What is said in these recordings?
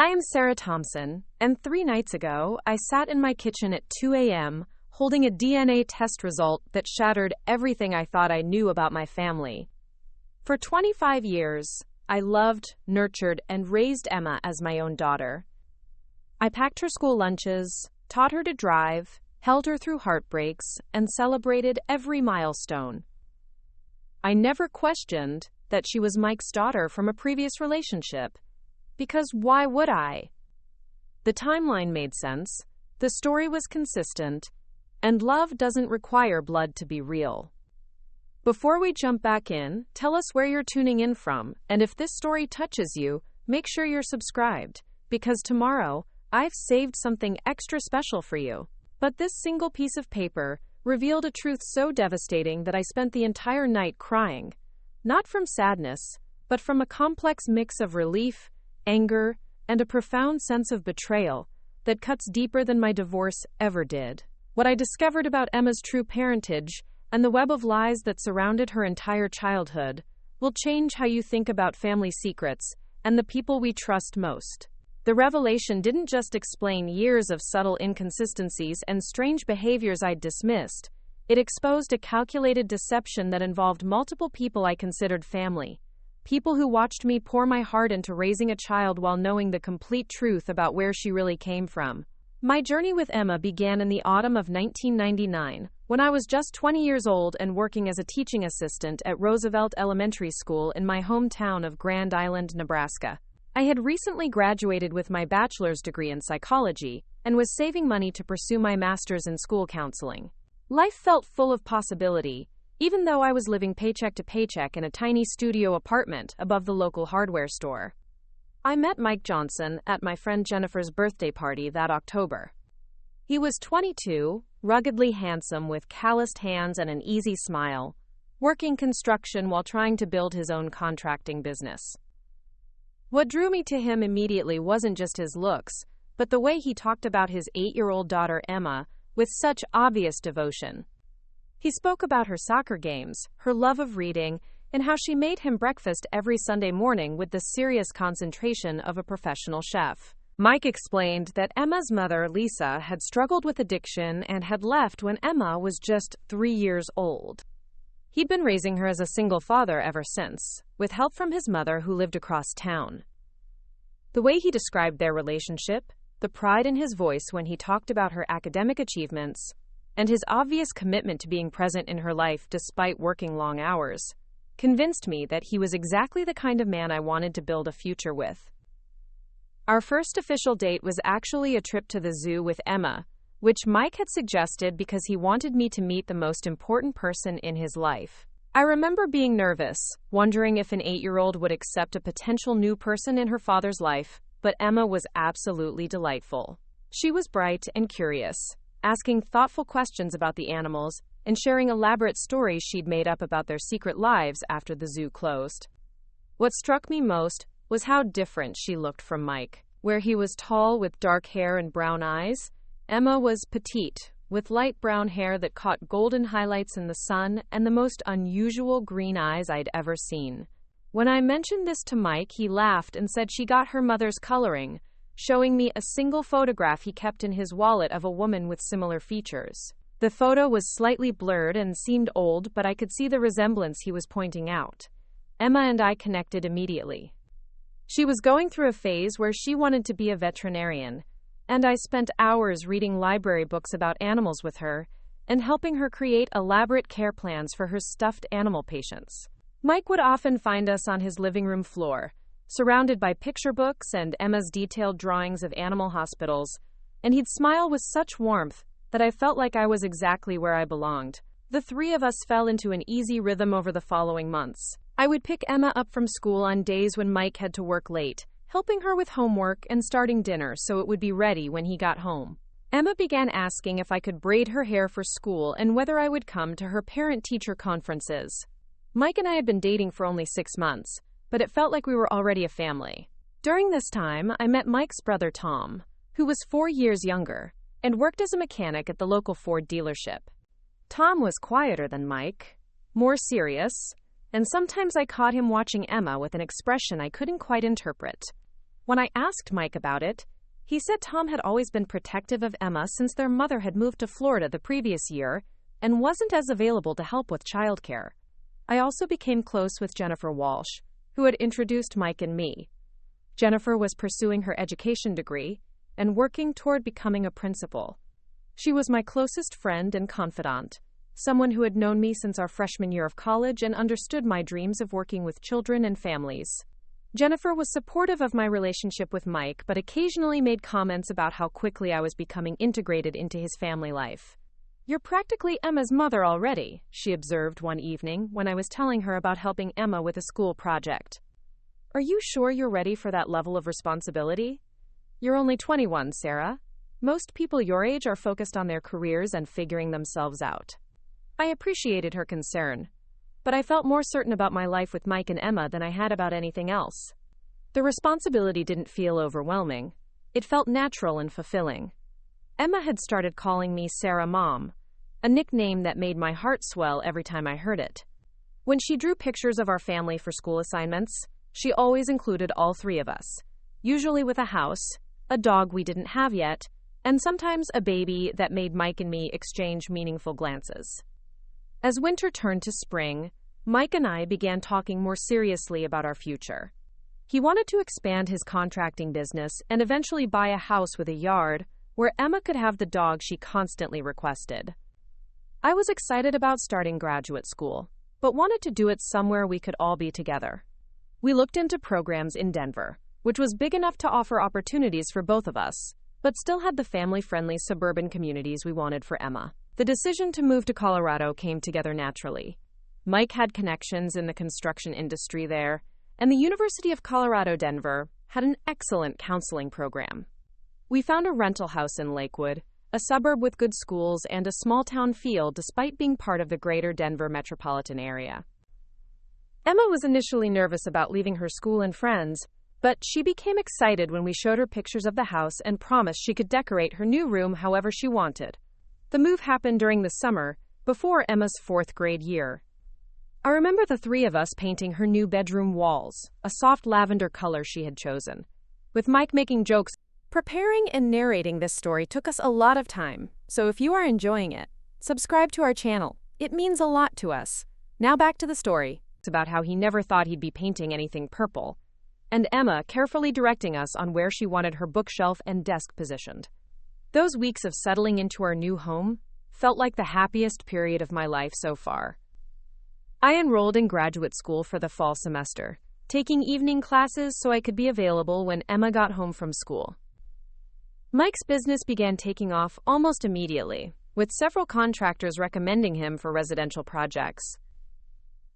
I am Sarah Thompson, and 3 nights ago, I sat in my kitchen at 2 a.m., holding a DNA test result that shattered everything I thought I knew about my family. For 25 years, I loved, nurtured, and raised Emma as my own daughter. I packed her school lunches, taught her to drive, held her through heartbreaks, and celebrated every milestone. I never questioned that she was Mike's daughter from a previous relationship. Because why would I? The timeline made sense, the story was consistent, and love doesn't require blood to be real. Before we jump back in, tell us where you're tuning in from, and if this story touches you, make sure you're subscribed, because tomorrow, I've saved something extra special for you. But this single piece of paper revealed a truth so devastating that I spent the entire night crying, not from sadness, but from a complex mix of relief, anger, and a profound sense of betrayal that cuts deeper than my divorce ever did. What I discovered about Emma's true parentage and the web of lies that surrounded her entire childhood will change how you think about family secrets and the people we trust most. The revelation didn't just explain years of subtle inconsistencies and strange behaviors I'd dismissed. It exposed a calculated deception that involved multiple people I considered family. People who watched me pour my heart into raising a child while knowing the complete truth about where she really came from. My journey with Emma began in the autumn of 1999, when I was just 20 years old and working as a teaching assistant at Roosevelt Elementary School in my hometown of Grand Island, Nebraska. I had recently graduated with my bachelor's degree in psychology and was saving money to pursue my master's in school counseling. Life felt full of possibility, even though I was living paycheck to paycheck in a tiny studio apartment above the local hardware store. I met Mike Johnson at my friend Jennifer's birthday party that October. He was 22, ruggedly handsome with calloused hands and an easy smile, working construction while trying to build his own contracting business. What drew me to him immediately wasn't just his looks, but the way he talked about his 8-year-old daughter Emma with such obvious devotion. He spoke about her soccer games, her love of reading, and how she made him breakfast every Sunday morning with the serious concentration of a professional chef. Mike explained that Emma's mother, Lisa, had struggled with addiction and had left when Emma was just 3 years old. He'd been raising her as a single father ever since, with help from his mother who lived across town. The way he described their relationship, the pride in his voice when he talked about her academic achievements, and his obvious commitment to being present in her life despite working long hours, convinced me that he was exactly the kind of man I wanted to build a future with. Our first official date was actually a trip to the zoo with Emma, which Mike had suggested because he wanted me to meet the most important person in his life. I remember being nervous, wondering if an 8-year-old would accept a potential new person in her father's life, but Emma was absolutely delightful. She was bright and curious, asking thoughtful questions about the animals and sharing elaborate stories she'd made up about their secret lives after the zoo closed. What struck me most was how different she looked from Mike. Where he was tall with dark hair and brown eyes, Emma was petite, with light brown hair that caught golden highlights in the sun and the most unusual green eyes I'd ever seen. When I mentioned this to Mike, he laughed and said she got her mother's coloring, showing me a single photograph he kept in his wallet of a woman with similar features. The photo was slightly blurred and seemed old, but I could see the resemblance he was pointing out. Emma and I connected immediately. She was going through a phase where she wanted to be a veterinarian, and I spent hours reading library books about animals with her and helping her create elaborate care plans for her stuffed animal patients. Mike would often find us on his living room floor, surrounded by picture books and Emma's detailed drawings of animal hospitals, and he'd smile with such warmth that I felt like I was exactly where I belonged. The 3 of us fell into an easy rhythm over the following months. I would pick Emma up from school on days when Mike had to work late, helping her with homework and starting dinner so it would be ready when he got home. Emma began asking if I could braid her hair for school and whether I would come to her parent-teacher conferences. Mike and I had been dating for only 6 months, but it felt like we were already a family. During this time, I met Mike's brother Tom, who was 4 years younger, and worked as a mechanic at the local Ford dealership. Tom was quieter than Mike, more serious, and sometimes I caught him watching Emma with an expression I couldn't quite interpret. When I asked Mike about it, he said Tom had always been protective of Emma since their mother had moved to Florida the previous year and wasn't as available to help with childcare. I also became close with Jennifer Walsh, who had introduced Mike and me. Jennifer was pursuing her education degree and working toward becoming a principal. She was my closest friend and confidant, someone who had known me since our freshman year of college and understood my dreams of working with children and families. Jennifer was supportive of my relationship with Mike, but occasionally made comments about how quickly I was becoming integrated into his family life. "You're practically Emma's mother already," she observed one evening when I was telling her about helping Emma with a school project. "Are you sure you're ready for that level of responsibility? You're only 21, Sarah. Most people your age are focused on their careers and figuring themselves out." I appreciated her concern, but I felt more certain about my life with Mike and Emma than I had about anything else. The responsibility didn't feel overwhelming. It felt natural and fulfilling. Emma had started calling me Sarah Mom, a nickname that made my heart swell every time I heard it. When she drew pictures of our family for school assignments, she always included all three of us, usually with a house, a dog we didn't have yet, and sometimes a baby that made Mike and me exchange meaningful glances. As winter turned to spring, Mike and I began talking more seriously about our future. He wanted to expand his contracting business and eventually buy a house with a yard where Emma could have the dog she constantly requested. I was excited about starting graduate school, but wanted to do it somewhere we could all be together. We looked into programs in Denver, which was big enough to offer opportunities for both of us, but still had the family-friendly suburban communities we wanted for Emma. The decision to move to Colorado came together naturally. Mike had connections in the construction industry there, and the University of Colorado Denver had an excellent counseling program. We found a rental house in Lakewood, a suburb with good schools and a small-town feel despite being part of the greater Denver metropolitan area. Emma was initially nervous about leaving her school and friends, but she became excited when we showed her pictures of the house and promised she could decorate her new room however she wanted. The move happened during the summer, before Emma's 4th grade year. I remember the three of us painting her new bedroom walls, a soft lavender color she had chosen, with Mike making jokes. Preparing and narrating this story took us a lot of time, so if you are enjoying it, subscribe to our channel. It means a lot to us. Now back to the story. It's about how he never thought he'd be painting anything purple, and Emma carefully directing us on where she wanted her bookshelf and desk positioned. Those weeks of settling into our new home felt like the happiest period of my life so far. I enrolled in graduate school for the fall semester, taking evening classes so I could be available when Emma got home from school. Mike's business began taking off almost immediately, with several contractors recommending him for residential projects.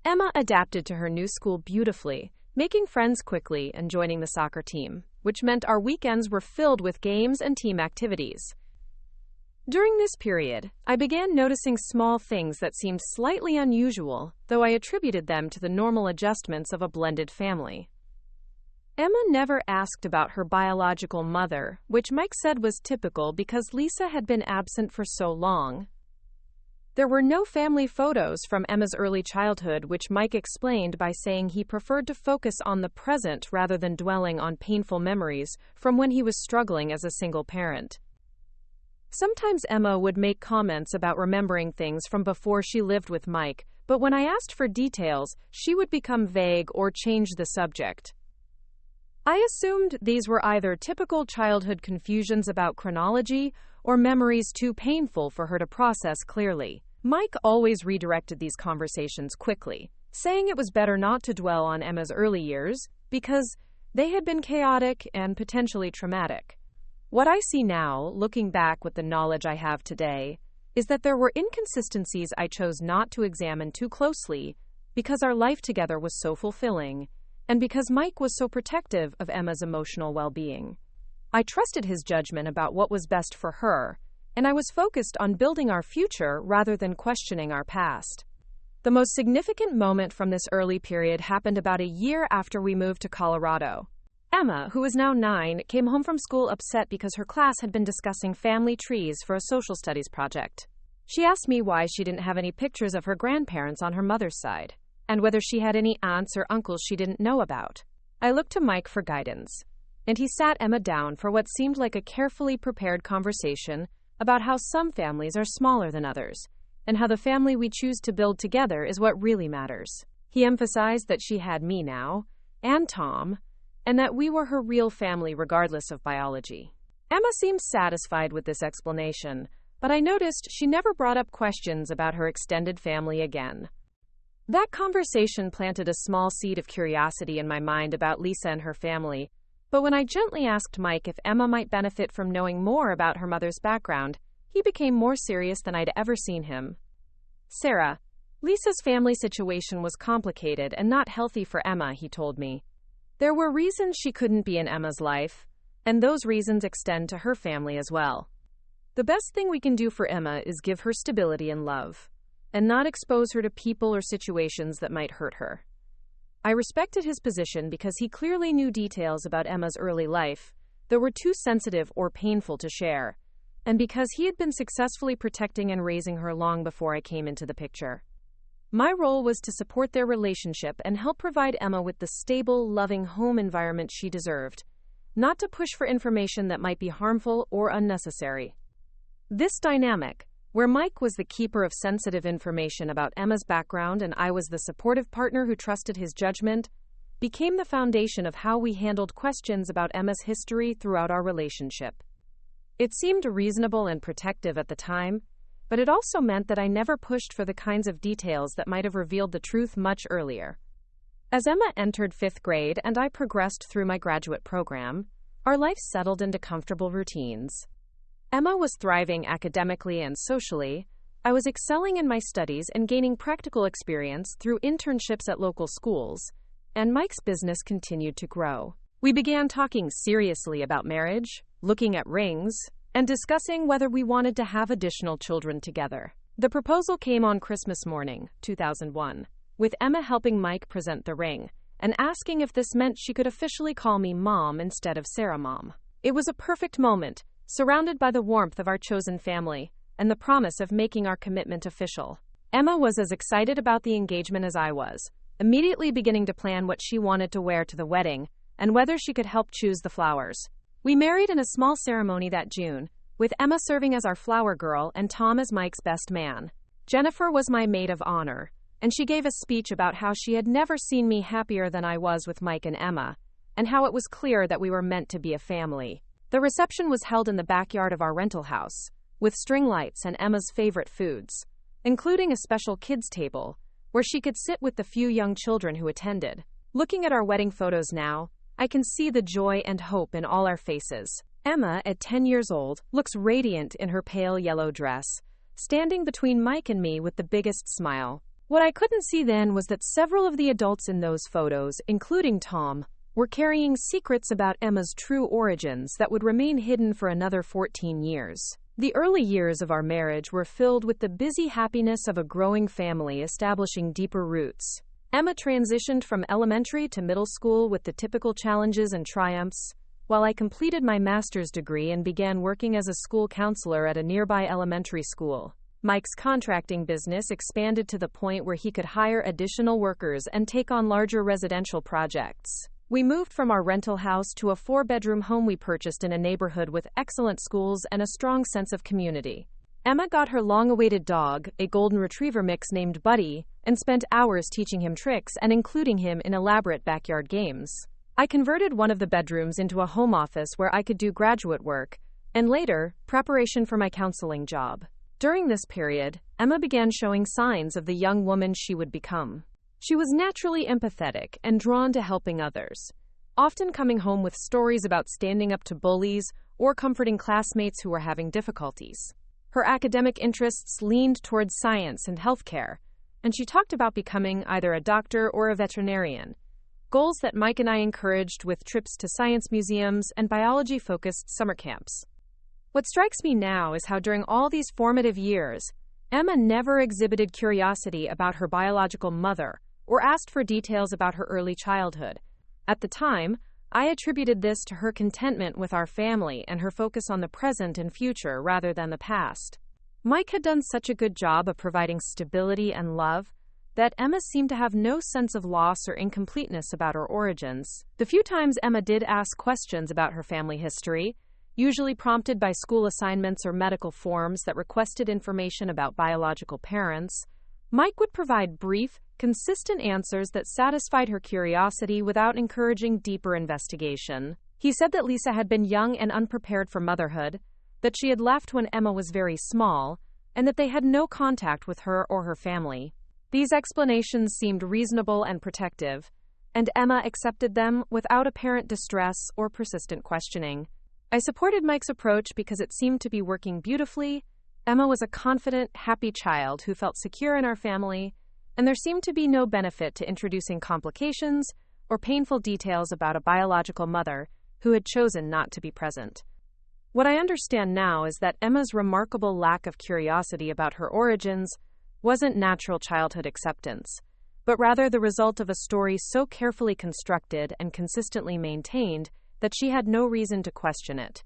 Emma adapted to her new school beautifully, making friends quickly and joining the soccer team, which meant our weekends were filled with games and team activities. During this period, I began noticing small things that seemed slightly unusual, though I attributed them to the normal adjustments of a blended family. Emma never asked about her biological mother, which Mike said was typical because Lisa had been absent for so long. There were no family photos from Emma's early childhood, which Mike explained by saying he preferred to focus on the present rather than dwelling on painful memories from when he was struggling as a single parent. Sometimes Emma would make comments about remembering things from before she lived with Mike, but when I asked for details, she would become vague or change the subject. I assumed these were either typical childhood confusions about chronology or memories too painful for her to process clearly. Mike always redirected these conversations quickly, saying it was better not to dwell on Emma's early years because they had been chaotic and potentially traumatic. What I see now, looking back with the knowledge I have today, is that there were inconsistencies I chose not to examine too closely because our life together was so fulfilling, and because Mike was so protective of Emma's emotional well-being. I trusted his judgment about what was best for her, and I was focused on building our future rather than questioning our past. The most significant moment from this early period happened about a year after we moved to Colorado. Emma, who was now 9, came home from school upset because her class had been discussing family trees for a social studies project. She asked me why she didn't have any pictures of her grandparents on her mother's side, and whether she had any aunts or uncles she didn't know about. I looked to Mike for guidance. and he sat Emma down for what seemed like a carefully prepared conversation about how some families are smaller than others, and how the family we choose to build together is what really matters. He emphasized that she had me now, and Tom, and that we were her real family regardless of biology. Emma seemed satisfied with this explanation, but I noticed she never brought up questions about her extended family again. That conversation planted a small seed of curiosity in my mind about Lisa and her family, but when I gently asked Mike if Emma might benefit from knowing more about her mother's background, he became more serious than I'd ever seen him. "Sarah, Lisa's family situation was complicated and not healthy for Emma," he told me. "There were reasons she couldn't be in Emma's life, and those reasons extend to her family as well. The best thing we can do for Emma is give her stability and love, and not expose her to people or situations that might hurt her." I respected his position because he clearly knew details about Emma's early life that were too sensitive or painful to share, and because he had been successfully protecting and raising her long before I came into the picture. My role was to support their relationship and help provide Emma with the stable, loving home environment she deserved, not to push for information that might be harmful or unnecessary. This dynamic, where Mike was the keeper of sensitive information about Emma's background and I was the supportive partner who trusted his judgment, became the foundation of how we handled questions about Emma's history throughout our relationship. It seemed reasonable and protective at the time, but it also meant that I never pushed for the kinds of details that might have revealed the truth much earlier. As Emma entered 5th grade and I progressed through my graduate program, our life settled into comfortable routines. Emma was thriving academically and socially. I was excelling in my studies and gaining practical experience through internships at local schools, and Mike's business continued to grow. We began talking seriously about marriage, looking at rings, and discussing whether we wanted to have additional children together. The proposal came on Christmas morning, 2001, with Emma helping Mike present the ring, and asking if this meant she could officially call me Mom instead of Sarah Mom. It was a perfect moment, surrounded by the warmth of our chosen family, and the promise of making our commitment official. Emma was as excited about the engagement as I was, immediately beginning to plan what she wanted to wear to the wedding, and whether she could help choose the flowers. We married in a small ceremony that June, with Emma serving as our flower girl and Tom as Mike's best man. Jennifer was my maid of honor, and she gave a speech about how she had never seen me happier than I was with Mike and Emma, and how it was clear that we were meant to be a family. The reception was held in the backyard of our rental house, with string lights and Emma's favorite foods, including a special kids' table, where she could sit with the few young children who attended. Looking at our wedding photos now, I can see the joy and hope in all our faces. Emma, at 10 years old, looks radiant in her pale yellow dress, standing between Mike and me with the biggest smile. What I couldn't see then was that several of the adults in those photos, including Tom, were carrying secrets about Emma's true origins that would remain hidden for another 14 years. The early years of our marriage were filled with the busy happiness of a growing family establishing deeper roots. Emma transitioned from elementary to middle school with the typical challenges and triumphs, while I completed my master's degree and began working as a school counselor at a nearby elementary school. Mike's contracting business expanded to the point where he could hire additional workers and take on larger residential projects. We moved from our rental house to a 4-bedroom home we purchased in a neighborhood with excellent schools and a strong sense of community. Emma got her long-awaited dog, a golden retriever mix named Buddy, and spent hours teaching him tricks and including him in elaborate backyard games. I converted one of the bedrooms into a home office where I could do graduate work, and later, preparation for my counseling job. During this period, Emma began showing signs of the young woman she would become. She was naturally empathetic and drawn to helping others, often coming home with stories about standing up to bullies or comforting classmates who were having difficulties. Her academic interests leaned towards science and healthcare, and she talked about becoming either a doctor or a veterinarian, goals that Mike and I encouraged with trips to science museums and biology-focused summer camps. What strikes me now is how during all these formative years, Emma never exhibited curiosity about her biological mother or asked for details about her early childhood. At the time, I attributed this to her contentment with our family and her focus on the present and future rather than the past. Mike had done such a good job of providing stability and love that Emma seemed to have no sense of loss or incompleteness about her origins. The few times Emma did ask questions about her family history, usually prompted by school assignments or medical forms that requested information about biological parents, Mike would provide brief, consistent answers that satisfied her curiosity without encouraging deeper investigation. He said that Lisa had been young and unprepared for motherhood, that she had left when Emma was very small, and that they had no contact with her or her family. These explanations seemed reasonable and protective, and Emma accepted them without apparent distress or persistent questioning. I supported Mike's approach because it seemed to be working beautifully. Emma was a confident, happy child who felt secure in our family, and there seemed to be no benefit to introducing complications or painful details about a biological mother who had chosen not to be present. What I understand now is that Emma's remarkable lack of curiosity about her origins wasn't natural childhood acceptance, but rather the result of a story so carefully constructed and consistently maintained that she had no reason to question it.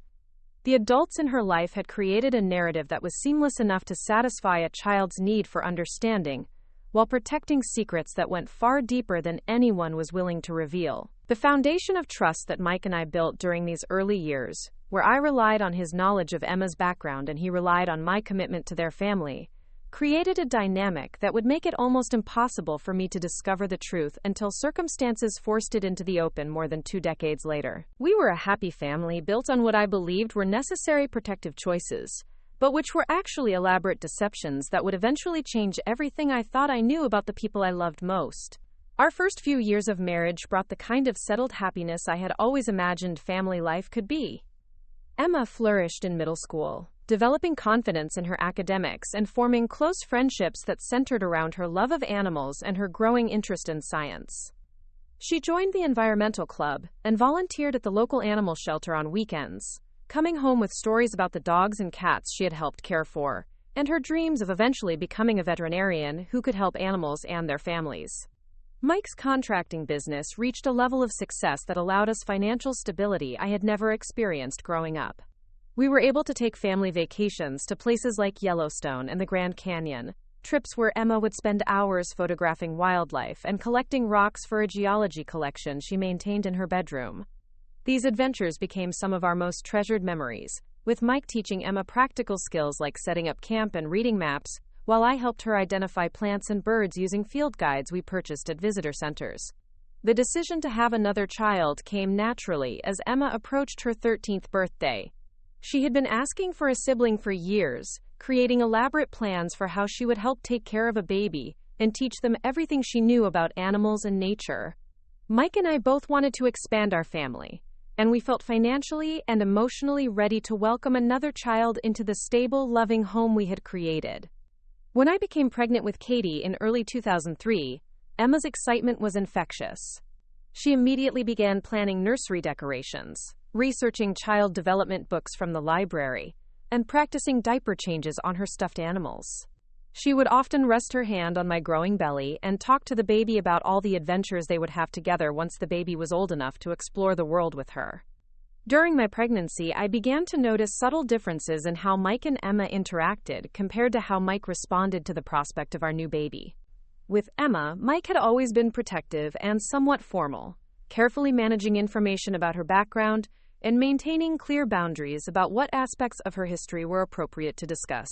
The adults in her life had created a narrative that was seamless enough to satisfy a child's need for understanding, while protecting secrets that went far deeper than anyone was willing to reveal. The foundation of trust that Mike and I built during these early years, where I relied on his knowledge of Emma's background and he relied on my commitment to their family, created a dynamic that would make it almost impossible for me to discover the truth until circumstances forced it into the open more than 2 decades later. We were a happy family built on what I believed were necessary protective choices, but which were actually elaborate deceptions that would eventually change everything I thought I knew about the people I loved most. Our first few years of marriage brought the kind of settled happiness I had always imagined family life could be. Emma flourished in middle school, developing confidence in her academics and forming close friendships that centered around her love of animals and her growing interest in science. She joined the environmental club and volunteered at the local animal shelter on weekends, coming home with stories about the dogs and cats she had helped care for, and her dreams of eventually becoming a veterinarian who could help animals and their families. Mike's contracting business reached a level of success that allowed us financial stability I had never experienced growing up. We were able to take family vacations to places like Yellowstone and the Grand Canyon, trips where Emma would spend hours photographing wildlife and collecting rocks for a geology collection she maintained in her bedroom. These adventures became some of our most treasured memories, with Mike teaching Emma practical skills like setting up camp and reading maps, while I helped her identify plants and birds using field guides we purchased at visitor centers. The decision to have another child came naturally as Emma approached her 13th birthday. She had been asking for a sibling for years, creating elaborate plans for how she would help take care of a baby and teach them everything she knew about animals and nature. Mike and I both wanted to expand our family, and we felt financially and emotionally ready to welcome another child into the stable, loving home we had created. When I became pregnant with Katie in early 2003, Emma's excitement was infectious. She immediately began planning nursery decorations, researching child development books from the library, and practicing diaper changes on her stuffed animals. She would often rest her hand on my growing belly and talk to the baby about all the adventures they would have together once the baby was old enough to explore the world with her. During my pregnancy, I began to notice subtle differences in how Mike and Emma interacted compared to how Mike responded to the prospect of our new baby. With Emma, Mike had always been protective and somewhat formal, carefully managing information about her background and maintaining clear boundaries about what aspects of her history were appropriate to discuss.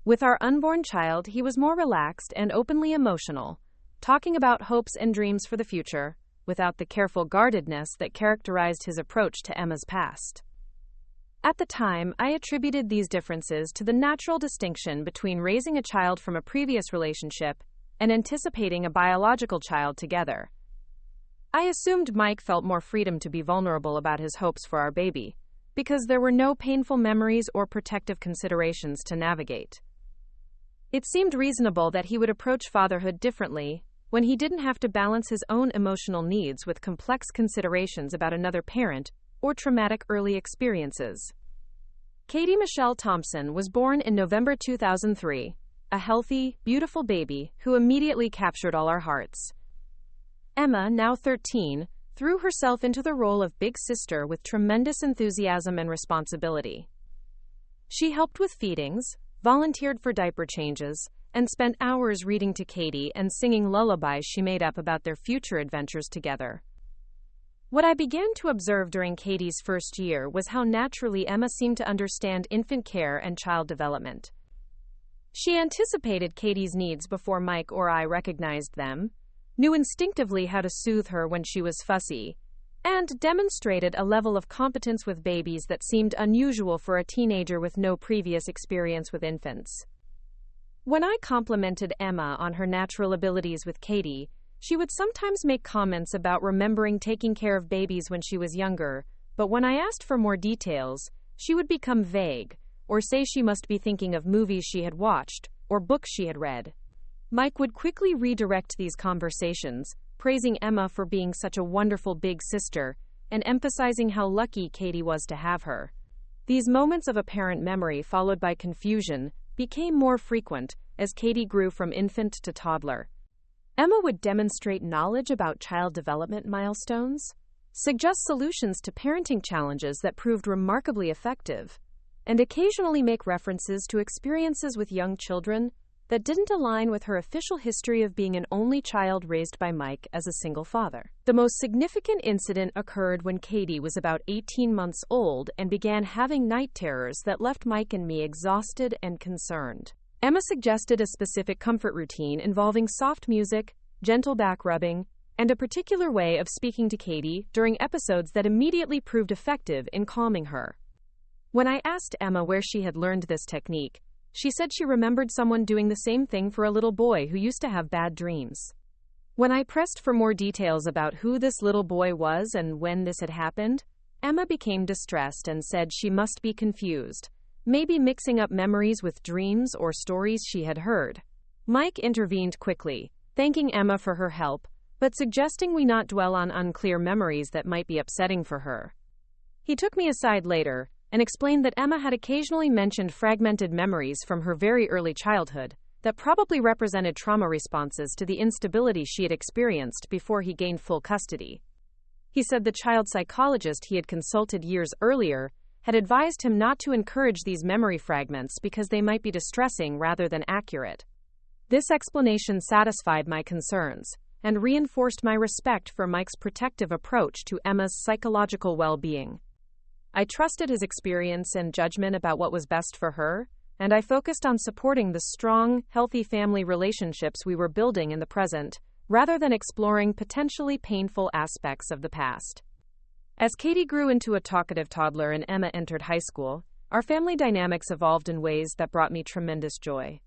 With our unborn child, he was more relaxed and openly emotional, talking about hopes and dreams for the future, without the careful guardedness that characterized his approach to Emma's past. At the time, I attributed these differences to the natural distinction between raising a child from a previous relationship and anticipating a biological child together. I assumed Mike felt more freedom to be vulnerable about his hopes for our baby, because there were no painful memories or protective considerations to navigate. It seemed reasonable that he would approach fatherhood differently when he didn't have to balance his own emotional needs with complex considerations about another parent or traumatic early experiences. Katie Michelle Thompson was born in November 2003, a healthy, beautiful baby who immediately captured all our hearts. Emma, now 13, threw herself into the role of big sister with tremendous enthusiasm and responsibility. She helped with feedings, volunteered for diaper changes, and spent hours reading to Katie and singing lullabies she made up about their future adventures together. What I began to observe during Katie's first year was how naturally Emma seemed to understand infant care and child development. She anticipated Katie's needs before Mike or I recognized them, knew instinctively how to soothe her when she was fussy, and demonstrated a level of competence with babies that seemed unusual for a teenager with no previous experience with infants. When I complimented Emma on her natural abilities with Katie, she would sometimes make comments about remembering taking care of babies when she was younger, but when I asked for more details, she would become vague, or say she must be thinking of movies she had watched, or books she had read. Mike would quickly redirect these conversations, praising Emma for being such a wonderful big sister, and emphasizing how lucky Katie was to have her. These moments of apparent memory followed by confusion became more frequent as Katie grew from infant to toddler. Emma would demonstrate knowledge about child development milestones, suggest solutions to parenting challenges that proved remarkably effective, and occasionally make references to experiences with young children that didn't align with her official history of being an only child raised by Mike as a single father. The most significant incident occurred when Katie was about 18 months old and began having night terrors that left Mike and me exhausted and concerned. Emma suggested a specific comfort routine involving soft music, gentle back rubbing, and a particular way of speaking to Katie during episodes that immediately proved effective in calming her. When I asked Emma where she had learned this technique, she said she remembered someone doing the same thing for a little boy who used to have bad dreams. When I pressed for more details about who this little boy was and when this had happened, Emma became distressed and said she must be confused, maybe mixing up memories with dreams or stories she had heard. Mike intervened quickly, thanking Emma for her help, but suggesting we not dwell on unclear memories that might be upsetting for her. He took me aside later and explained that Emma had occasionally mentioned fragmented memories from her very early childhood that probably represented trauma responses to the instability she had experienced before he gained full custody. He said the child psychologist he had consulted years earlier had advised him not to encourage these memory fragments because they might be distressing rather than accurate. This explanation satisfied my concerns and reinforced my respect for Mike's protective approach to Emma's psychological well-being. I trusted his experience and judgment about what was best for her, and I focused on supporting the strong, healthy family relationships we were building in the present, rather than exploring potentially painful aspects of the past. As Katie grew into a talkative toddler and Emma entered high school, our family dynamics evolved in ways that brought me tremendous joy.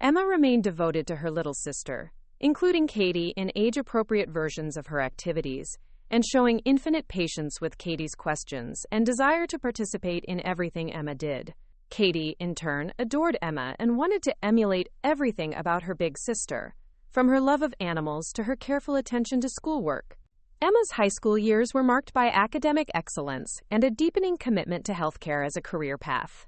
Emma remained devoted to her little sister, including Katie in age-appropriate versions of her activities, and showing infinite patience with Katie's questions and desire to participate in everything Emma did. Katie, in turn, adored Emma and wanted to emulate everything about her big sister, from her love of animals to her careful attention to schoolwork. Emma's high school years were marked by academic excellence and a deepening commitment to healthcare as a career path.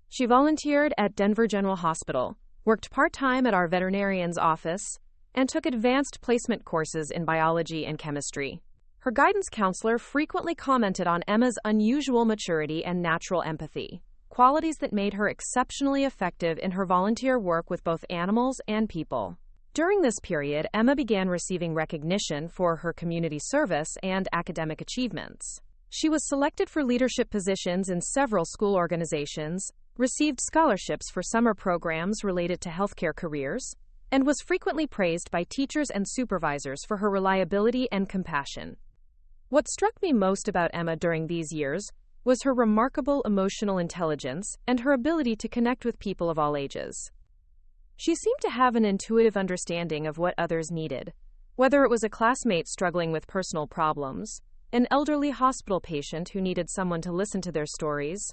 She volunteered at Denver General Hospital, worked part-time at our veterinarian's office, and took advanced placement courses in biology and chemistry. Her guidance counselor frequently commented on Emma's unusual maturity and natural empathy, qualities that made her exceptionally effective in her volunteer work with both animals and people. During this period, Emma began receiving recognition for her community service and academic achievements. She was selected for leadership positions in several school organizations, received scholarships for summer programs related to healthcare careers, and was frequently praised by teachers and supervisors for her reliability and compassion. What struck me most about Emma during these years was her remarkable emotional intelligence and her ability to connect with people of all ages. She seemed to have an intuitive understanding of what others needed, whether it was a classmate struggling with personal problems, an elderly hospital patient who needed someone to listen to their stories,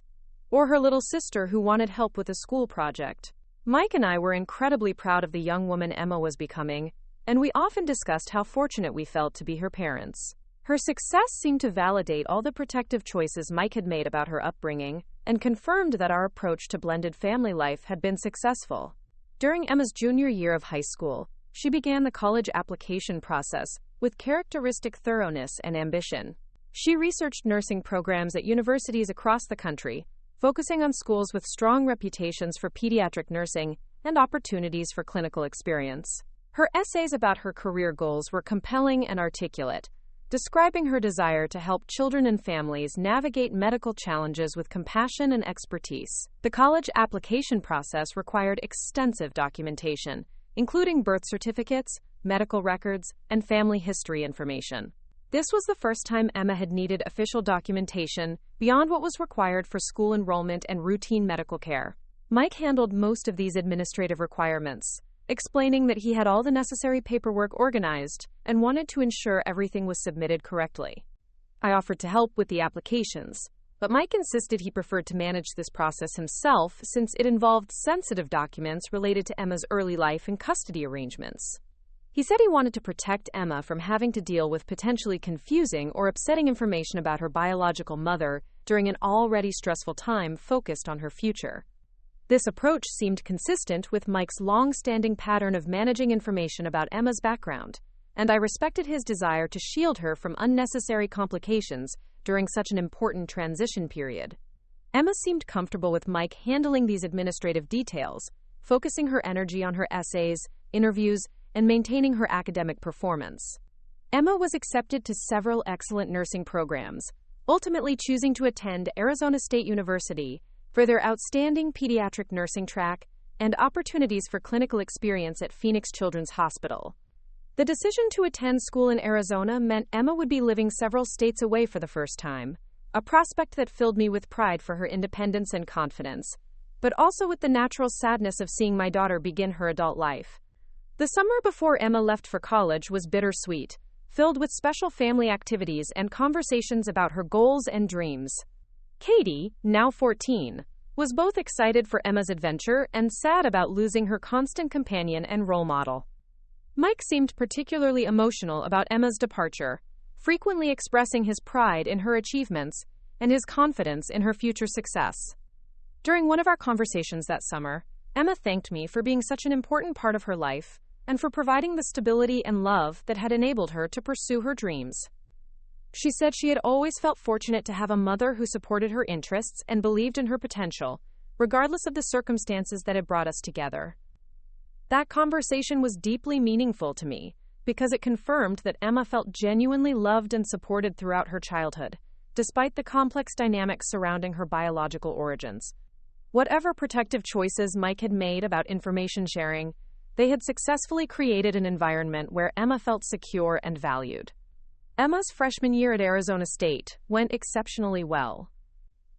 or her little sister who wanted help with a school project. Mike and I were incredibly proud of the young woman Emma was becoming, and we often discussed how fortunate we felt to be her parents. Her success seemed to validate all the protective choices Mike had made about her upbringing, and confirmed that our approach to blended family life had been successful. During Emma's junior year of high school, she began the college application process with characteristic thoroughness and ambition. She researched nursing programs at universities across the country, focusing on schools with strong reputations for pediatric nursing and opportunities for clinical experience. Her essays about her career goals were compelling and articulate, describing her desire to help children and families navigate medical challenges with compassion and expertise. The college application process required extensive documentation, including birth certificates, medical records, and family history information. This was the first time Emma had needed official documentation beyond what was required for school enrollment and routine medical care. Mike handled most of these administrative requirements, explaining that he had all the necessary paperwork organized and wanted to ensure everything was submitted correctly. I offered to help with the applications, but Mike insisted he preferred to manage this process himself since it involved sensitive documents related to Emma's early life and custody arrangements. He said he wanted to protect Emma from having to deal with potentially confusing or upsetting information about her biological mother during an already stressful time focused on her future. This approach seemed consistent with Mike's long-standing pattern of managing information about Emma's background, and I respected his desire to shield her from unnecessary complications during such an important transition period. Emma seemed comfortable with Mike handling these administrative details, focusing her energy on her essays, interviews, and maintaining her academic performance. Emma was accepted to several excellent nursing programs, ultimately choosing to attend Arizona State University for their outstanding pediatric nursing track and opportunities for clinical experience at Phoenix Children's Hospital. The decision to attend school in Arizona meant Emma would be living several states away for the first time, a prospect that filled me with pride for her independence and confidence, but also with the natural sadness of seeing my daughter begin her adult life. The summer before Emma left for college was bittersweet, filled with special family activities and conversations about her goals and dreams. Katie, now 14, was both excited for Emma's adventure and sad about losing her constant companion and role model. Mike seemed particularly emotional about Emma's departure, frequently expressing his pride in her achievements and his confidence in her future success. During one of our conversations that summer, Emma thanked me for being such an important part of her life and for providing the stability and love that had enabled her to pursue her dreams. She said she had always felt fortunate to have a mother who supported her interests and believed in her potential, regardless of the circumstances that had brought us together. That conversation was deeply meaningful to me because it confirmed that Emma felt genuinely loved and supported throughout her childhood, despite the complex dynamics surrounding her biological origins. Whatever protective choices Mike had made about information sharing, they had successfully created an environment where Emma felt secure and valued. Emma's freshman year at Arizona State went exceptionally well.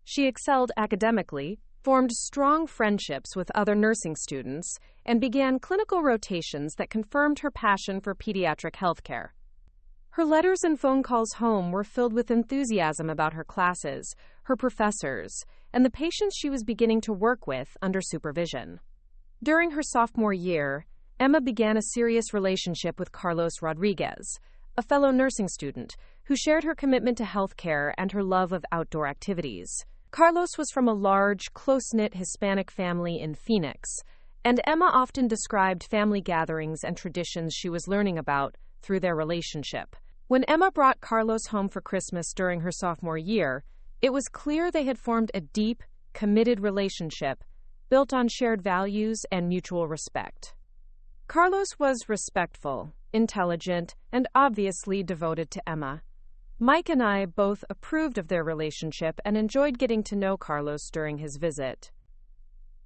She excelled academically, formed strong friendships with other nursing students, and began clinical rotations that confirmed her passion for pediatric healthcare. Her letters and phone calls home were filled with enthusiasm about her classes, her professors, and the patients she was beginning to work with under supervision. During her sophomore year, Emma began a serious relationship with Carlos Rodriguez, a fellow nursing student who shared her commitment to healthcare and her love of outdoor activities. Carlos was from a large, close-knit Hispanic family in Phoenix, and Emma often described family gatherings and traditions she was learning about through their relationship. When Emma brought Carlos home for Christmas during her sophomore year, it was clear they had formed a deep, committed relationship built on shared values and mutual respect. Carlos was respectful, intelligent, and obviously devoted to Emma. Mike and I both approved of their relationship and enjoyed getting to know Carlos during his visit.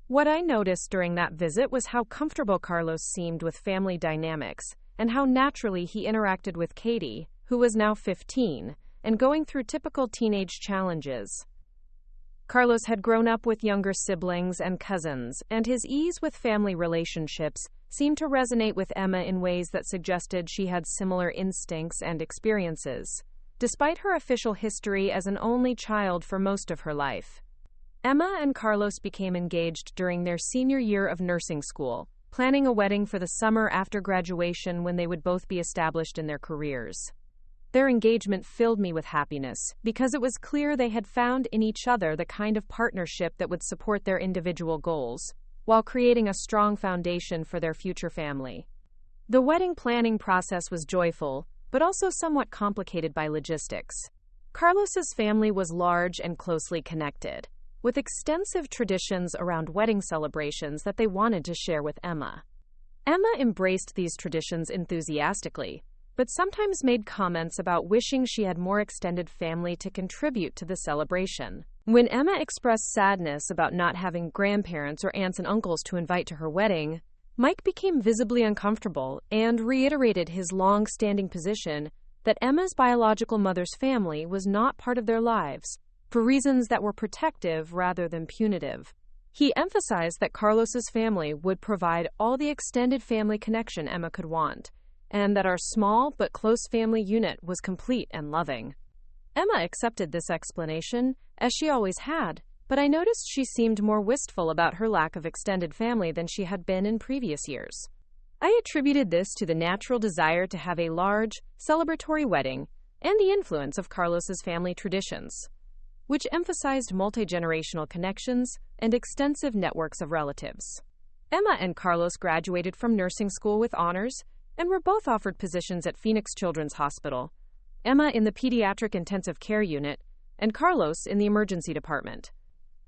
What I noticed during that visit was how comfortable Carlos seemed with family dynamics and how naturally he interacted with Katie, who was now 15, and going through typical teenage challenges. Carlos had grown up with younger siblings and cousins, and his ease with family relationships seemed to resonate with Emma in ways that suggested she had similar instincts and experiences, despite her official history as an only child for most of her life. Emma and Carlos became engaged during their senior year of nursing school, planning a wedding for the summer after graduation when they would both be established in their careers. Their engagement filled me with happiness because it was clear they had found in each other the kind of partnership that would support their individual goals, while creating a strong foundation for their future family. The wedding planning process was joyful, but also somewhat complicated by logistics. Carlos's family was large and closely connected, with extensive traditions around wedding celebrations that they wanted to share with Emma. Emma embraced these traditions enthusiastically, but sometimes made comments about wishing she had more extended family to contribute to the celebration. When Emma expressed sadness about not having grandparents or aunts and uncles to invite to her wedding, Mike became visibly uncomfortable and reiterated his long-standing position that Emma's biological mother's family was not part of their lives, for reasons that were protective rather than punitive. He emphasized that Carlos's family would provide all the extended family connection Emma could want, and that our small but close family unit was complete and loving. Emma accepted this explanation, as she always had, but I noticed she seemed more wistful about her lack of extended family than she had been in previous years. I attributed this to the natural desire to have a large, celebratory wedding and the influence of Carlos's family traditions, which emphasized multi-generational connections and extensive networks of relatives. Emma and Carlos graduated from nursing school with honors and were both offered positions at Phoenix Children's Hospital, Emma in the pediatric intensive care unit, and Carlos in the emergency department.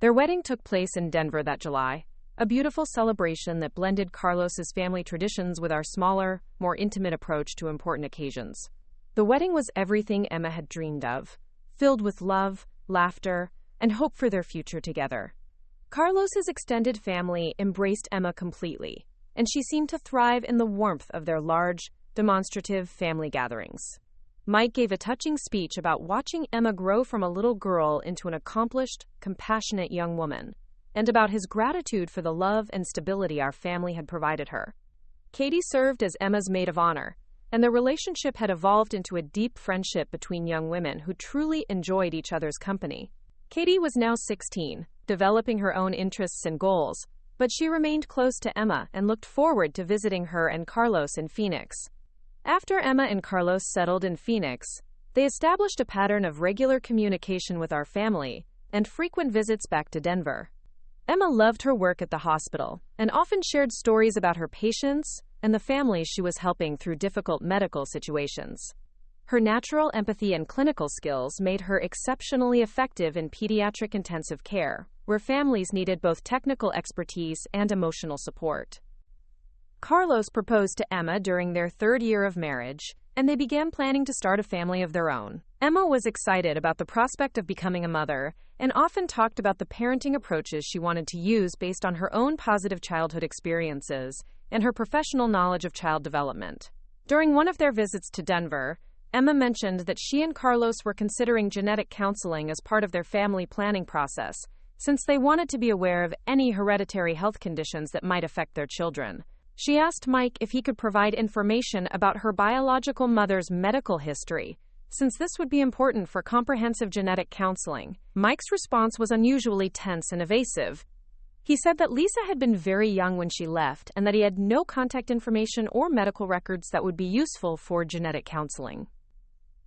Their wedding took place in Denver that July, a beautiful celebration that blended Carlos's family traditions with our smaller, more intimate approach to important occasions. The wedding was everything Emma had dreamed of, filled with love, laughter, and hope for their future together. Carlos's extended family embraced Emma completely, and she seemed to thrive in the warmth of their large, demonstrative family gatherings. Mike gave a touching speech about watching Emma grow from a little girl into an accomplished, compassionate young woman, and about his gratitude for the love and stability our family had provided her. Katie served as Emma's maid of honor, and their relationship had evolved into a deep friendship between young women who truly enjoyed each other's company. Katie was now 16, developing her own interests and goals, but she remained close to Emma and looked forward to visiting her and Carlos in Phoenix. After Emma and Carlos settled in Phoenix, they established a pattern of regular communication with our family and frequent visits back to Denver. Emma loved her work at the hospital and often shared stories about her patients and the families she was helping through difficult medical situations. Her natural empathy and clinical skills made her exceptionally effective in pediatric intensive care, where families needed both technical expertise and emotional support. Carlos proposed to Emma during their third year of marriage, and they began planning to start a family of their own. Emma was excited about the prospect of becoming a mother and often talked about the parenting approaches she wanted to use based on her own positive childhood experiences and her professional knowledge of child development. During one of their visits to Denver, Emma mentioned that she and Carlos were considering genetic counseling as part of their family planning process, since they wanted to be aware of any hereditary health conditions that might affect their children. She asked Mike if he could provide information about her biological mother's medical history, since this would be important for comprehensive genetic counseling. Mike's response was unusually tense and evasive. He said that Lisa had been very young when she left and that he had no contact information or medical records that would be useful for genetic counseling.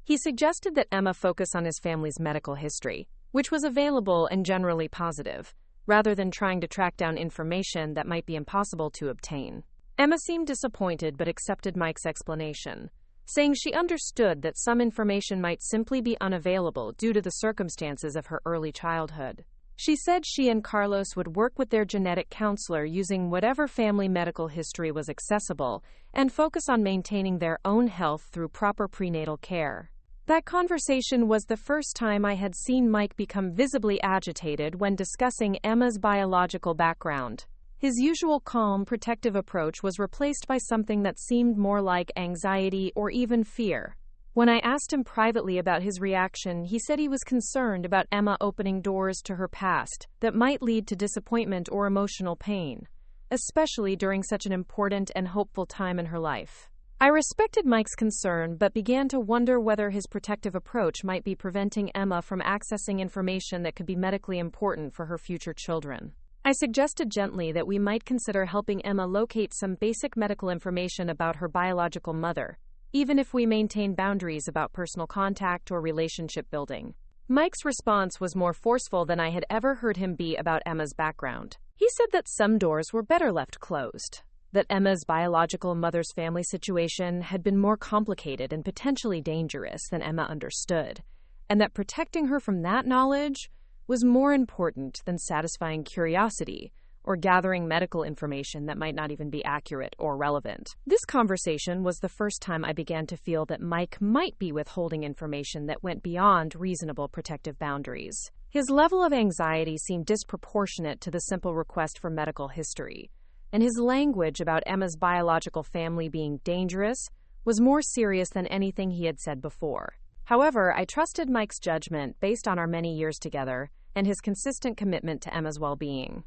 He suggested that Emma focus on his family's medical history, which was available and generally positive, rather than trying to track down information that might be impossible to obtain. Emma seemed disappointed but accepted Mike's explanation, saying she understood that some information might simply be unavailable due to the circumstances of her early childhood. She said she and Carlos would work with their genetic counselor using whatever family medical history was accessible and focus on maintaining their own health through proper prenatal care. That conversation was the first time I had seen Mike become visibly agitated when discussing Emma's biological background. His usual calm, protective approach was replaced by something that seemed more like anxiety or even fear. When I asked him privately about his reaction, he said he was concerned about Emma opening doors to her past that might lead to disappointment or emotional pain, especially during such an important and hopeful time in her life. I respected Mike's concern, but began to wonder whether his protective approach might be preventing Emma from accessing information that could be medically important for her future children. I suggested gently that we might consider helping Emma locate some basic medical information about her biological mother, even if we maintain boundaries about personal contact or relationship building. Mike's response was more forceful than I had ever heard him be about Emma's background. He said that some doors were better left closed, that Emma's biological mother's family situation had been more complicated and potentially dangerous than Emma understood, and that protecting her from that knowledge was more important than satisfying curiosity or gathering medical information that might not even be accurate or relevant. This conversation was the first time I began to feel that Mike might be withholding information that went beyond reasonable protective boundaries. His level of anxiety seemed disproportionate to the simple request for medical history, and his language about Emma's biological family being dangerous was more serious than anything he had said before. However, I trusted Mike's judgment based on our many years together and his consistent commitment to Emma's well-being.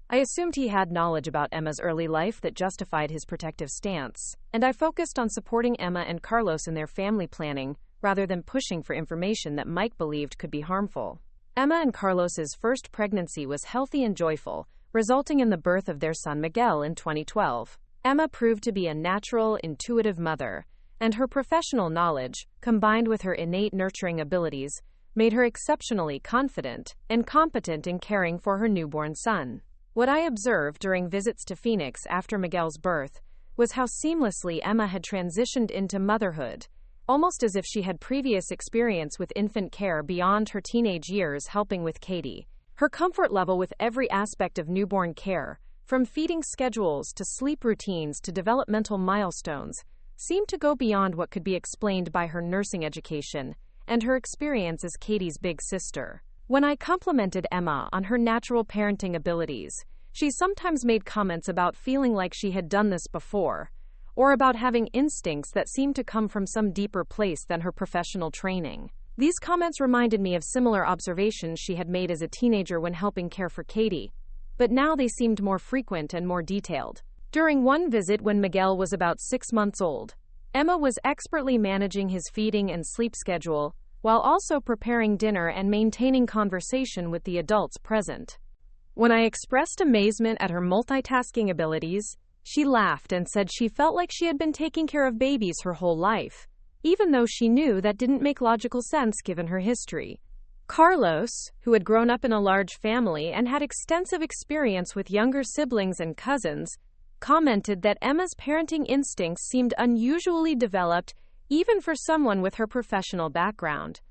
I assumed he had knowledge about Emma's early life that justified his protective stance, and I focused on supporting Emma and Carlos in their family planning rather than pushing for information that Mike believed could be harmful. Emma and Carlos's first pregnancy was healthy and joyful, resulting in the birth of their son Miguel in 2012. Emma proved to be a natural, intuitive mother, and her professional knowledge, combined with her innate nurturing abilities, made her exceptionally confident and competent in caring for her newborn son. What I observed during visits to Phoenix after Miguel's birth was how seamlessly Emma had transitioned into motherhood, almost as if she had previous experience with infant care beyond her teenage years helping with Katie. Her comfort level with every aspect of newborn care, from feeding schedules to sleep routines to developmental milestones, seemed to go beyond what could be explained by her nursing education and her experience as Katie's big sister. When I complimented Emma on her natural parenting abilities, she sometimes made comments about feeling like she had done this before, or about having instincts that seemed to come from some deeper place than her professional training. These comments reminded me of similar observations she had made as a teenager when helping care for Katie, but now they seemed more frequent and more detailed. During one visit when Miguel was about 6 months old, Emma was expertly managing his feeding and sleep schedule, while also preparing dinner and maintaining conversation with the adults present. When I expressed amazement at her multitasking abilities, she laughed and said she felt like she had been taking care of babies her whole life, even though she knew that didn't make logical sense given her history. Carlos, who had grown up in a large family and had extensive experience with younger siblings and cousins, commented that Emma's parenting instincts seemed unusually developed even for someone with her professional background.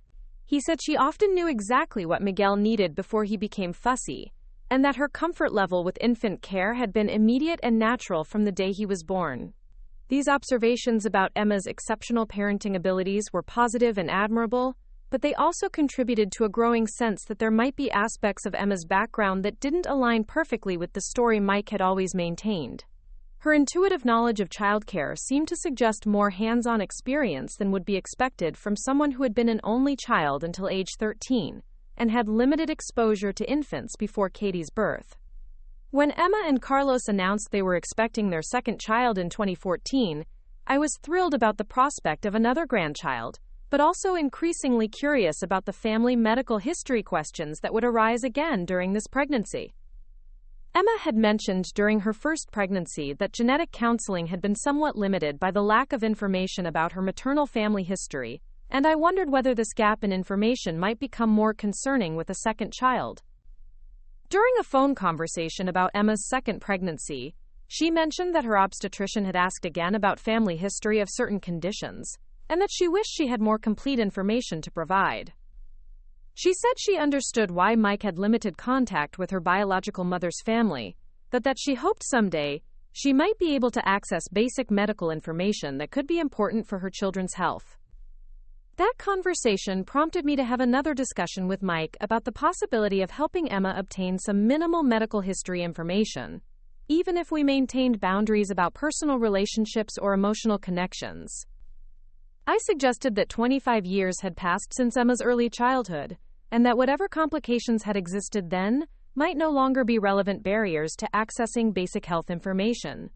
He said she often knew exactly what Miguel needed before he became fussy, and that her comfort level with infant care had been immediate and natural from the day he was born. These observations about Emma's exceptional parenting abilities were positive and admirable, but they also contributed to a growing sense that there might be aspects of Emma's background that didn't align perfectly with the story Mike had always maintained. Her intuitive knowledge of childcare seemed to suggest more hands-on experience than would be expected from someone who had been an only child until age 13 and had limited exposure to infants before Katie's birth. When Emma and Carlos announced they were expecting their second child in 2014, I was thrilled about the prospect of another grandchild, but also increasingly curious about the family medical history questions that would arise again during this pregnancy. Emma had mentioned during her first pregnancy that genetic counseling had been somewhat limited by the lack of information about her maternal family history, and I wondered whether this gap in information might become more concerning with a second child. During a phone conversation about Emma's second pregnancy, she mentioned that her obstetrician had asked again about family history of certain conditions, and that she wished she had more complete information to provide. She said she understood why Mike had limited contact with her biological mother's family, but that she hoped someday she might be able to access basic medical information that could be important for her children's health. That conversation prompted me to have another discussion with Mike about the possibility of helping Emma obtain some minimal medical history information, even if we maintained boundaries about personal relationships or emotional connections. I suggested that 25 years had passed since Emma's early childhood, and that whatever complications had existed then might no longer be relevant barriers to accessing basic health information.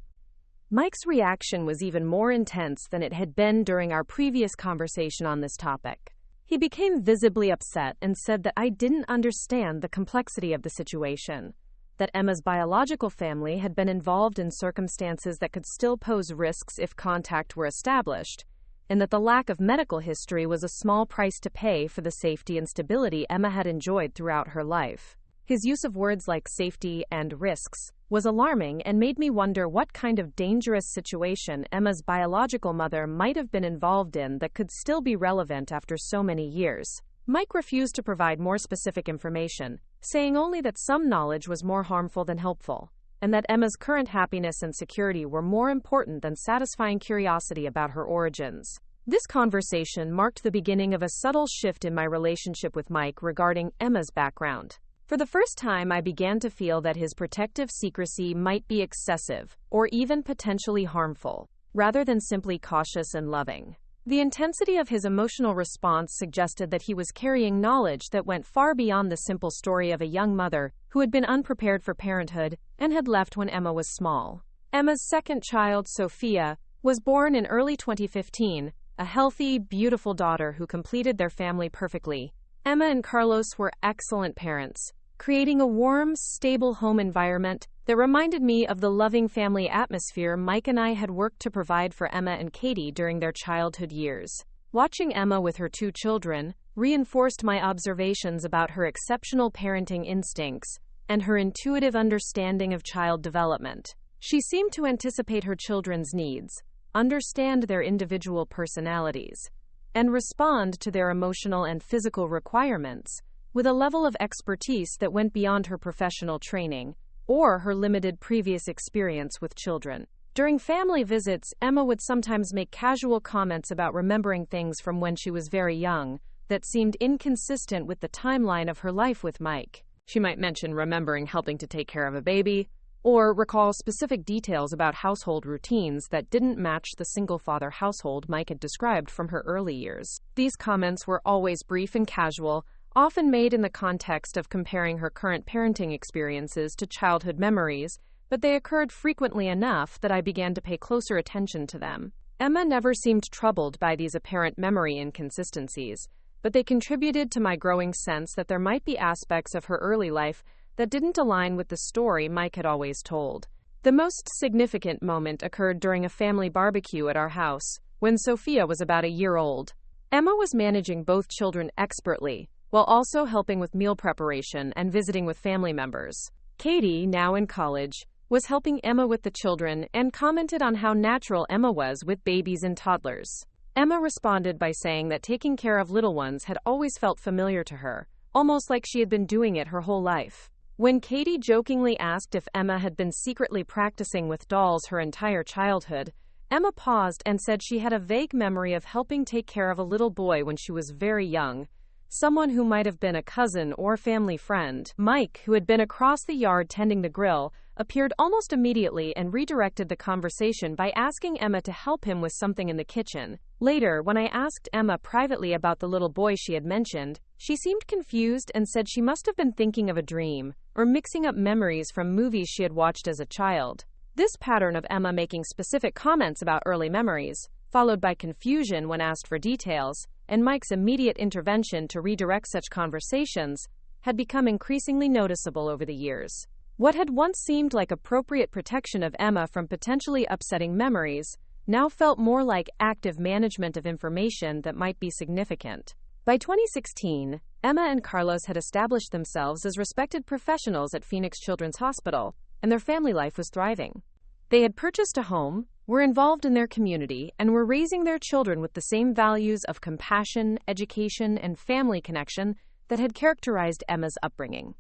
Mike's reaction was even more intense than it had been during our previous conversation on this topic. He became visibly upset and said that I didn't understand the complexity of the situation, that Emma's biological family had been involved in circumstances that could still pose risks if contact were established, and that the lack of medical history was a small price to pay for the safety and stability Emma had enjoyed throughout her life. His use of words like safety and risks was alarming and made me wonder what kind of dangerous situation Emma's biological mother might have been involved in that could still be relevant after so many years. Mike refused to provide more specific information, saying only that some knowledge was more harmful than helpful, and that Emma's current happiness and security were more important than satisfying curiosity about her origins. This conversation marked the beginning of a subtle shift in my relationship with Mike regarding Emma's background. For the first time, I began to feel that his protective secrecy might be excessive, or even potentially harmful, rather than simply cautious and loving. The intensity of his emotional response suggested that he was carrying knowledge that went far beyond the simple story of a young mother who had been unprepared for parenthood and had left when Emma was small. Emma's second child, Sophia, was born in early 2015, a healthy, beautiful daughter who completed their family perfectly. Emma and Carlos were excellent parents, creating a warm, stable home environment that reminded me of the loving family atmosphere Mike and I had worked to provide for Emma and Katie during their childhood years. Watching Emma with her two children reinforced my observations about her exceptional parenting instincts and her intuitive understanding of child development. She seemed to anticipate her children's needs, understand their individual personalities, and respond to their emotional and physical requirements with a level of expertise that went beyond her professional training or her limited previous experience with children. During family visits, Emma would sometimes make casual comments about remembering things from when she was very young that seemed inconsistent with the timeline of her life with Mike. She might mention remembering helping to take care of a baby, or recall specific details about household routines that didn't match the single-father household Mike had described from her early years. These comments were always brief and casual, often made in the context of comparing her current parenting experiences to childhood memories, but they occurred frequently enough that I began to pay closer attention to them. Emma never seemed troubled by these apparent memory inconsistencies, but they contributed to my growing sense that there might be aspects of her early life that didn't align with the story Mike had always told. The most significant moment occurred during a family barbecue at our house, when Sophia was about a year old. Emma was managing both children expertly, while also helping with meal preparation and visiting with family members. Katie, now in college, was helping Emma with the children and commented on how natural Emma was with babies and toddlers. Emma responded by saying that taking care of little ones had always felt familiar to her, almost like she had been doing it her whole life. When Katie jokingly asked if Emma had been secretly practicing with dolls her entire childhood, Emma paused and said she had a vague memory of helping take care of a little boy when she was very young, someone who might have been a cousin or family friend. Mike, who had been across the yard tending the grill, appeared almost immediately and redirected the conversation by asking Emma to help him with something in the kitchen. Later, when I asked Emma privately about the little boy she had mentioned, she seemed confused and said she must have been thinking of a dream, or mixing up memories from movies she had watched as a child. This pattern of Emma making specific comments about early memories, followed by confusion when asked for details, and Mike's immediate intervention to redirect such conversations, had become increasingly noticeable over the years. What had once seemed like appropriate protection of Emma from potentially upsetting memories now felt more like active management of information that might be significant. By 2016, Emma and Carlos had established themselves as respected professionals at Phoenix Children's Hospital, and their family life was thriving. They had purchased a home, were involved in their community, and were raising their children with the same values of compassion, education, and family connection that had characterized Emma's upbringing.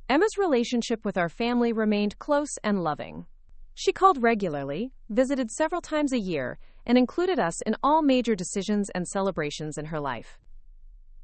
Emma's relationship with our family remained close and loving. She called regularly, visited several times a year, and included us in all major decisions and celebrations in her life.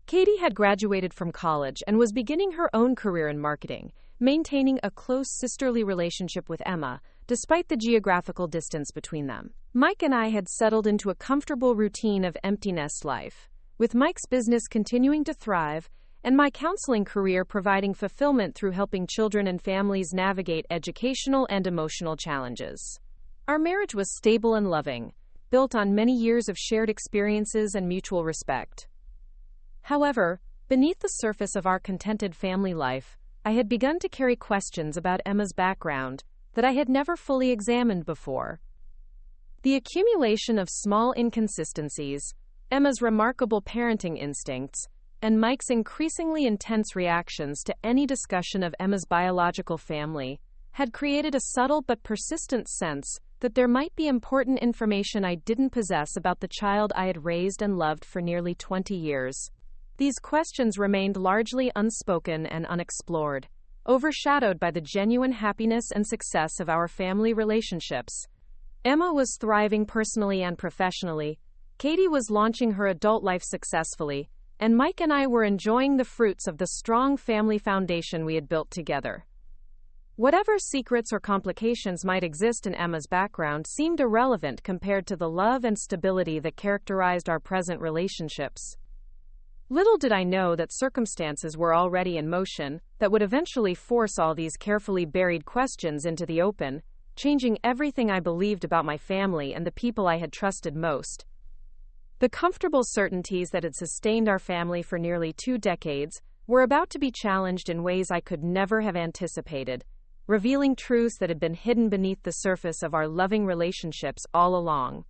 Katie had graduated from college and was beginning her own career in marketing, maintaining a close sisterly relationship with Emma, despite the geographical distance between them. Mike and I had settled into a comfortable routine of empty nest life, with Mike's business continuing to thrive and my counseling career providing fulfillment through helping children and families navigate educational and emotional challenges. Our marriage was stable and loving, built on many years of shared experiences and mutual respect. However, beneath the surface of our contented family life, I had begun to carry questions about Emma's background that I had never fully examined before. The accumulation of small inconsistencies, Emma's remarkable parenting instincts, and Mike's increasingly intense reactions to any discussion of Emma's biological family had created a subtle but persistent sense that there might be important information I didn't possess about the child I had raised and loved for nearly 20 years. These questions remained largely unspoken and unexplored, overshadowed by the genuine happiness and success of our family relationships. Emma was thriving personally and professionally, Katie was launching her adult life successfully, and Mike and I were enjoying the fruits of the strong family foundation we had built together. Whatever secrets or complications might exist in Emma's background seemed irrelevant compared to the love and stability that characterized our present relationships. Little did I know that circumstances were already in motion that would eventually force all these carefully buried questions into the open, changing everything I believed about my family and the people I had trusted most. The comfortable certainties that had sustained our family for nearly 2 decades were about to be challenged in ways I could never have anticipated, revealing truths that had been hidden beneath the surface of our loving relationships all along.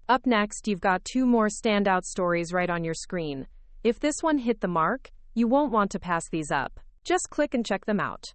Up next, you've got 2 more standout stories right on your screen. If this one hit the mark, you won't want to pass these up. Just click and check them out.